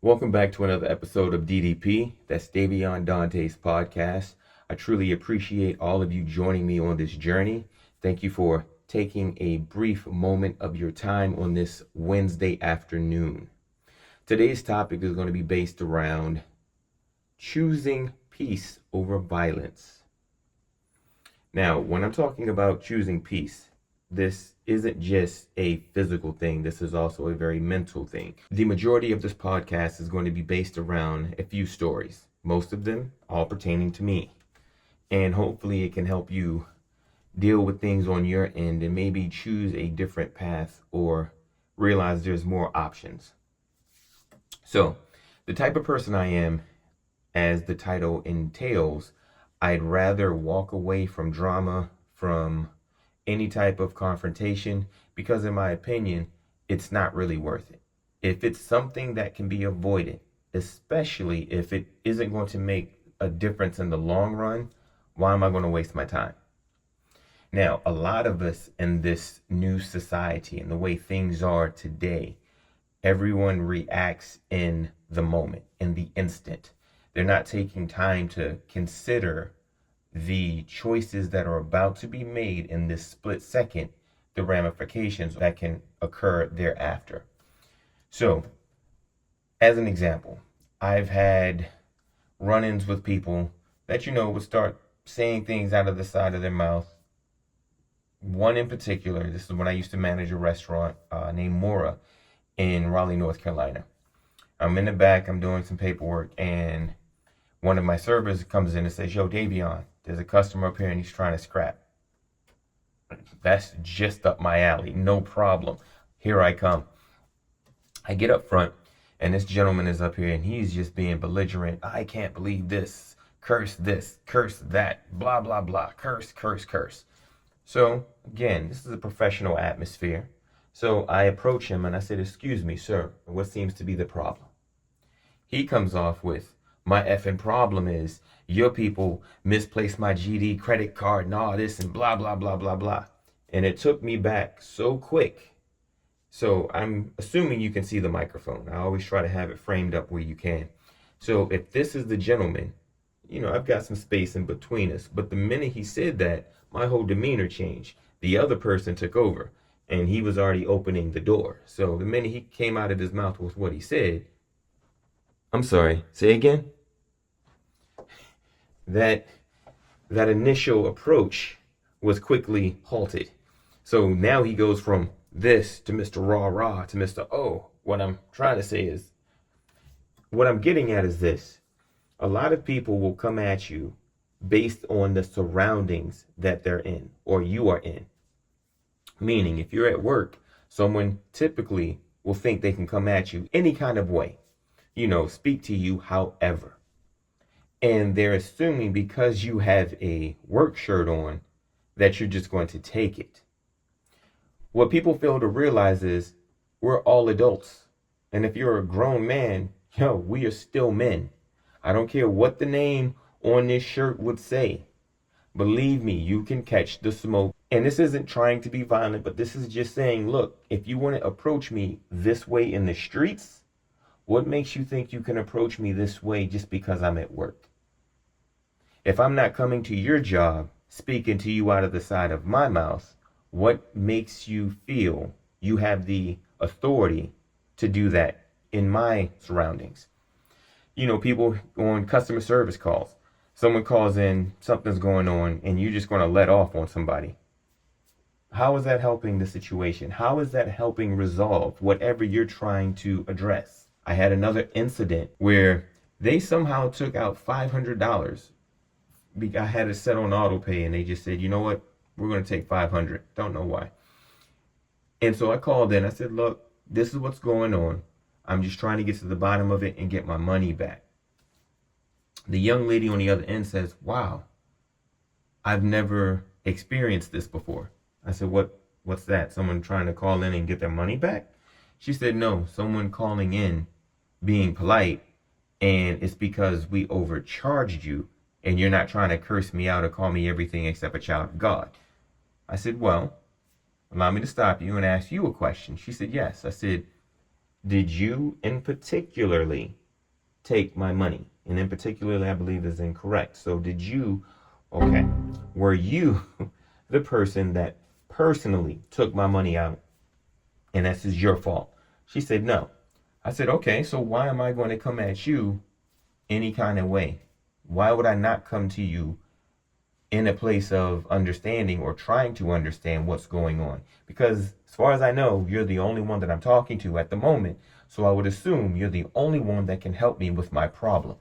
Welcome back to another episode of DDP. That's Davion Dante's podcast. I truly appreciate all of you joining me on this journey. Thank you for taking a brief moment of your time on this Wednesday afternoon. Today's topic is going to be based around choosing peace over violence. Now, when I'm talking about choosing peace, this isn't just a physical thing. This is also a very mental thing. The majority of this podcast is going to be based around a few stories, most of them all pertaining to me. And hopefully it can help you deal with things on your end and maybe choose a different path or realize there's more options. So, the type of person I am, as the title entails, I'd rather walk away from drama, from any type of confrontation, because in my opinion, it's not really worth it. If it's something that can be avoided, especially if it isn't going to make a difference in the long run, why am I going to waste my time? Now, a lot of us in this new society and the way things are today, everyone reacts in the moment, in the instant. They're not taking time to consider the choices that are about to be made in this split second, the ramifications that can occur thereafter. So, as an example, I've had run-ins with people that, would start saying things out of the side of their mouth. One in particular, this is when I used to manage a restaurant named Mora in Raleigh, North Carolina. I'm in the back, I'm doing some paperwork, and one of my servers comes in and says, "Yo, Davion, there's a customer up here and he's trying to scrap." That's just up my alley. No problem. Here I come. I get up front and this gentleman is up here and he's just being belligerent. "I can't believe this. Curse that. Blah, blah, blah. Curse, curse, curse." So again, this is a professional atmosphere. So I approach him and I said, "Excuse me, sir, what seems to be the problem?" He comes off with, "My effing problem is your people misplaced my GD credit card and all this and blah, blah, blah, blah, blah." And it took me back so quick. So I'm assuming you can see the microphone. I always try to have it framed up where you can. So if this is the gentleman, I've got some space in between us. But the minute he said that, my whole demeanor changed. The other person took over and he was already opening the door. So the minute he came out of his mouth with what he said, "I'm sorry, say again?" That initial approach was quickly halted. So now he goes from this to Mr. Rah Rah to Mr. Oh. What I'm trying to say is, what I'm getting at is this. A lot of people will come at you based on the surroundings that they're in or you are in. Meaning, if you're at work, someone typically will think they can come at you any kind of way. Speak to you however. And they're assuming because you have a work shirt on that you're just going to take it. What people fail to realize is we're all adults. And if you're a grown man, we are still men. I don't care what the name on this shirt would say. Believe me, you can catch the smoke. And this isn't trying to be violent, but this is just saying, look, if you want to approach me this way in the streets, what makes you think you can approach me this way just because I'm at work? If I'm not coming to your job, speaking to you out of the side of my mouth, what makes you feel you have the authority to do that in my surroundings? People on customer service calls. Someone calls in, something's going on, and you're just going to let off on somebody. How is that helping the situation? How is that helping resolve whatever you're trying to address? I had another incident where they somehow took out $500. I had it set on auto pay and they just said, "You know what? We're going to take $500. Don't know why." And so I called in. I said, "Look, this is what's going on. I'm just trying to get to the bottom of it and get my money back." The young lady on the other end says, "Wow, I've never experienced this before." I said, What's that? Someone trying to call in and get their money back?" She said, "No, someone calling in being polite, and it's because we overcharged you and you're not trying to curse me out or call me everything except a child of God." I said, "Well, allow me to stop you and ask you a question." She said, "Yes." I said, Did you in particularly take my money? And in particularly, I believe is incorrect. So did you, okay, were you the person that personally took my money out and this is your fault? She said, no. I said, okay, so why am I going to come at you any kind of way? Why would I not come to you in a place of understanding or trying to understand what's going on? Because as far as I know, you're the only one that I'm talking to at the moment. So I would assume you're the only one that can help me with my problem.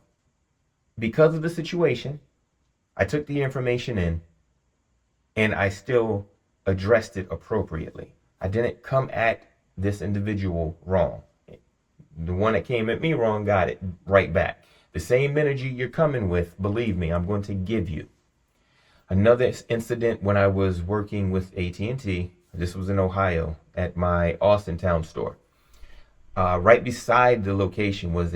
Because of the situation, I took the information in and I still addressed it appropriately. I didn't come at this individual wrong. The one that came at me wrong got it right back. The same energy you're coming with, believe me, I'm going to give you. Another incident when I was working with AT&T, this was in Ohio at my Austintown store. Right beside the location was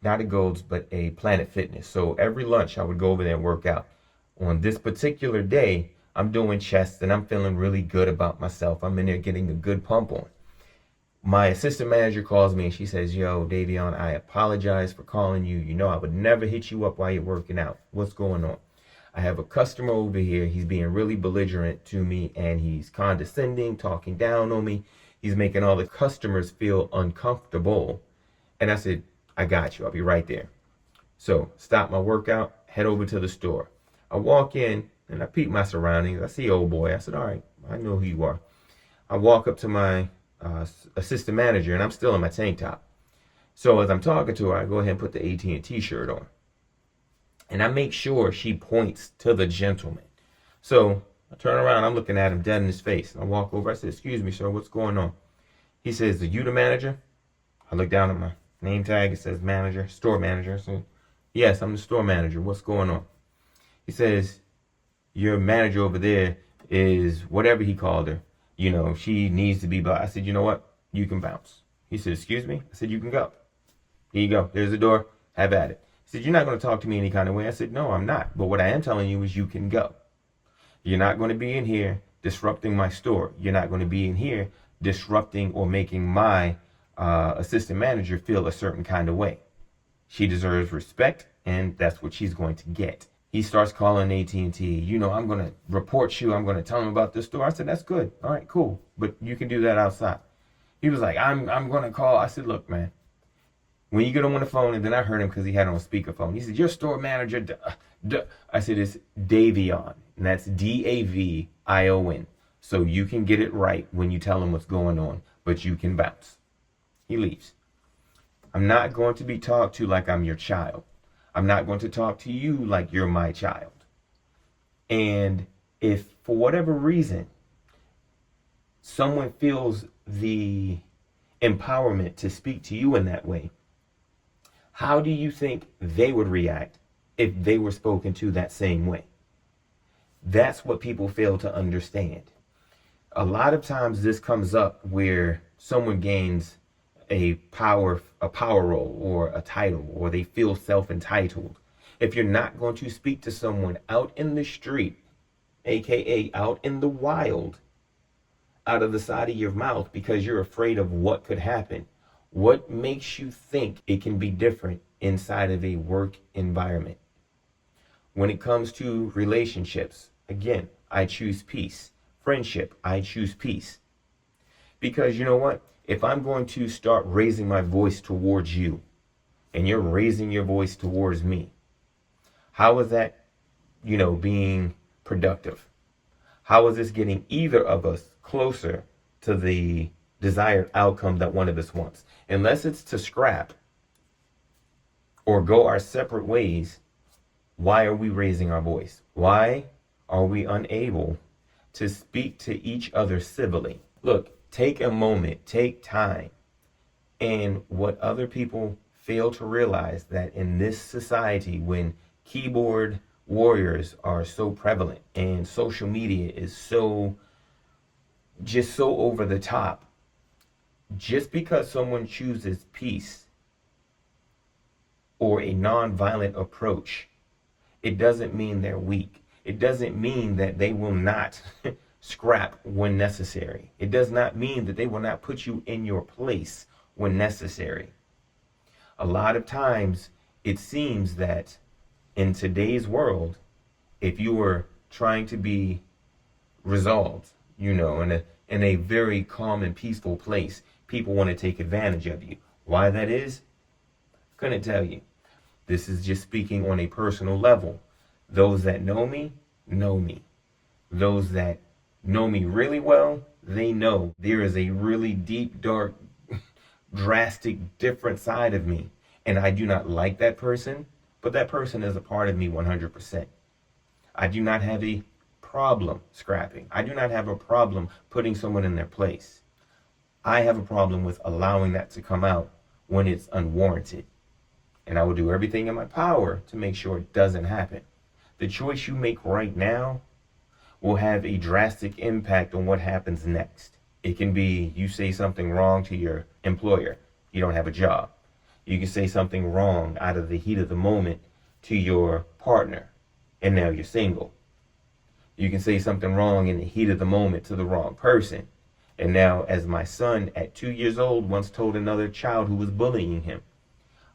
not a Gold's, but a Planet Fitness. So every lunch I would go over there and work out. On this particular day, I'm doing chest and I'm feeling really good about myself. I'm in there getting a good pump on. My assistant manager calls me and she says, yo, Davion, I apologize for calling you. You know, I would never hit you up while you're working out. What's going on? I have a customer over here. He's being really belligerent to me and he's condescending, talking down on me. He's making all the customers feel uncomfortable. And I said, I got you. I'll be right there. So stop my workout, head over to the store. I walk in and I peep my surroundings. I see old boy. I said, all right, I know who you are. I walk up to my assistant manager and I'm still in my tank top. So as I'm talking to her, I go ahead and put the AT&T shirt on. And I make sure she points to the gentleman. So I turn around, I'm looking at him dead in his face. I walk over, I said, excuse me, sir, what's going on? He says, are you the manager? I look down at my name tag, it says manager, store manager. So yes, I'm the store manager. What's going on? He says, your manager over there is whatever he called her. You know, she needs to be blah. I said, you know what? You can bounce. He said, excuse me? I said, you can go. Here you go. There's the door. Have at it. He said, you're not going to talk to me any kind of way. I said, no, I'm not. But what I am telling you is you can go. You're not going to be in here disrupting my store. You're not going to be in here disrupting or making my assistant manager feel a certain kind of way. She deserves respect, and that's what she's going to get. He starts calling AT&T. You know, I'm going to report you. I'm going to tell him about this store. I said, that's good. All right, cool. But you can do that outside. He was like, I'm going to call. I said, look, man, when you get him on the phone, and then I heard him because he had it on speakerphone. He said, your store manager. I said, it's Davion, and that's Davion. So you can get it right when you tell him what's going on, but you can bounce. He leaves. I'm not going to be talked to like I'm your child. I'm not going to talk to you like you're my child. And if for whatever reason, someone feels the empowerment to speak to you in that way, how do you think they would react if they were spoken to that same way? That's what people fail to understand. A lot of times this comes up where someone gains a power role or a title, or they feel self-entitled. If you're not going to speak to someone out in the street, aka out in the wild, out of the side of your mouth because you're afraid of what could happen, what makes you think it can be different inside of a work environment? When it comes to relationships, again, I choose peace. Friendship, I choose peace. Because you know what? If I'm going to start raising my voice towards you and you're raising your voice towards me, how is that, being productive? How is this getting either of us closer to the desired outcome that one of us wants? Unless it's to scrap or go our separate ways, why are we raising our voice? Why are we unable to speak to each other civilly? Look, take a moment, take time. And what other people fail to realize, that in this society, when keyboard warriors are so prevalent and social media is so over the top, just because someone chooses peace or a non-violent approach, it doesn't mean they're weak. It doesn't mean that they will not scrap when necessary. It does not mean that they will not put you in your place when necessary. A lot of times it seems that in today's world, if you were trying to be resolved, in a very calm and peaceful place, people want to take advantage of you. Why that is, couldn't tell you. This is just speaking on a personal level. Those that know me, know me. Those that know me really well, they know there is a really deep, dark, drastic, different side of me. And I do not like that person, but that person is a part of me 100%. I do not have a problem scrapping. I do not have a problem putting someone in their place. I have a problem with allowing that to come out when it's unwarranted. And I will do everything in my power to make sure it doesn't happen. The choice you make right now will have a drastic impact on what happens next. It can be you say something wrong to your employer, you don't have a job. You can say something wrong out of the heat of the moment to your partner, and now you're single. You can say something wrong in the heat of the moment to the wrong person. And now, as my son at 2 years old once told another child who was bullying him,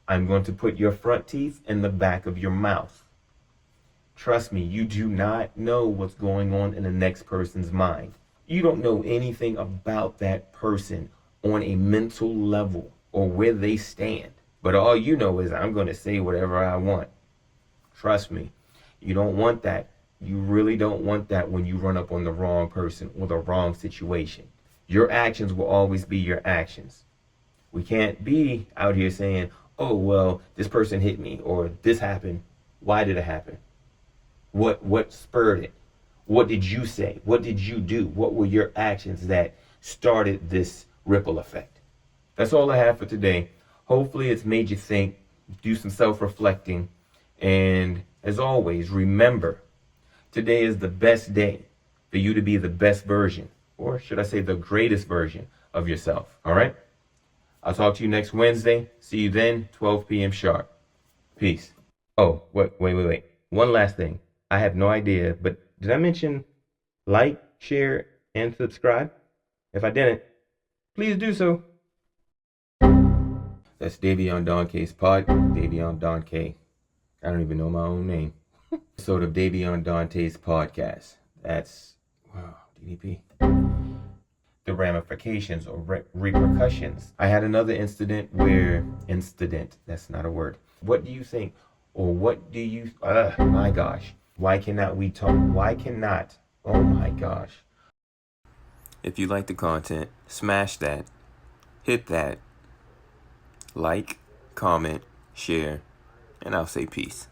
I'm going to put your front teeth in the back of your mouth. Trust me, you do not know what's going on in the next person's mind. You don't know anything about that person on a mental level or where they stand. But all you know is I'm going to say whatever I want. Trust me, you don't want that. You really don't want that when you run up on the wrong person or the wrong situation. Your actions will always be your actions. We can't be out here saying, oh, well, this person hit me or this happened. Why did it happen? What spurred it? What did you say? What did you do? What were your actions that started this ripple effect? That's all I have for today. Hopefully it's made you think, do some self-reflecting. And as always, remember, today is the best day for you to be the best version, or should I say the greatest version of yourself. All right? I'll talk to you next Wednesday. See you then, 12 p.m. sharp. Peace. Oh, wait. One last thing. I have no idea, but did I mention like, share, and subscribe? If I didn't, please do so. That's Davion Don K's pod. Davion Don K. I don't even know my own name. Episode of Davion Dante's podcast. That's, wow, DDP. The ramifications or repercussions. I had another incident, that's not a word. What do you think? Or what do you, my gosh. Why cannot we talk? Oh my gosh. If you like the content, smash that, hit that, like, comment, share, and I'll say peace.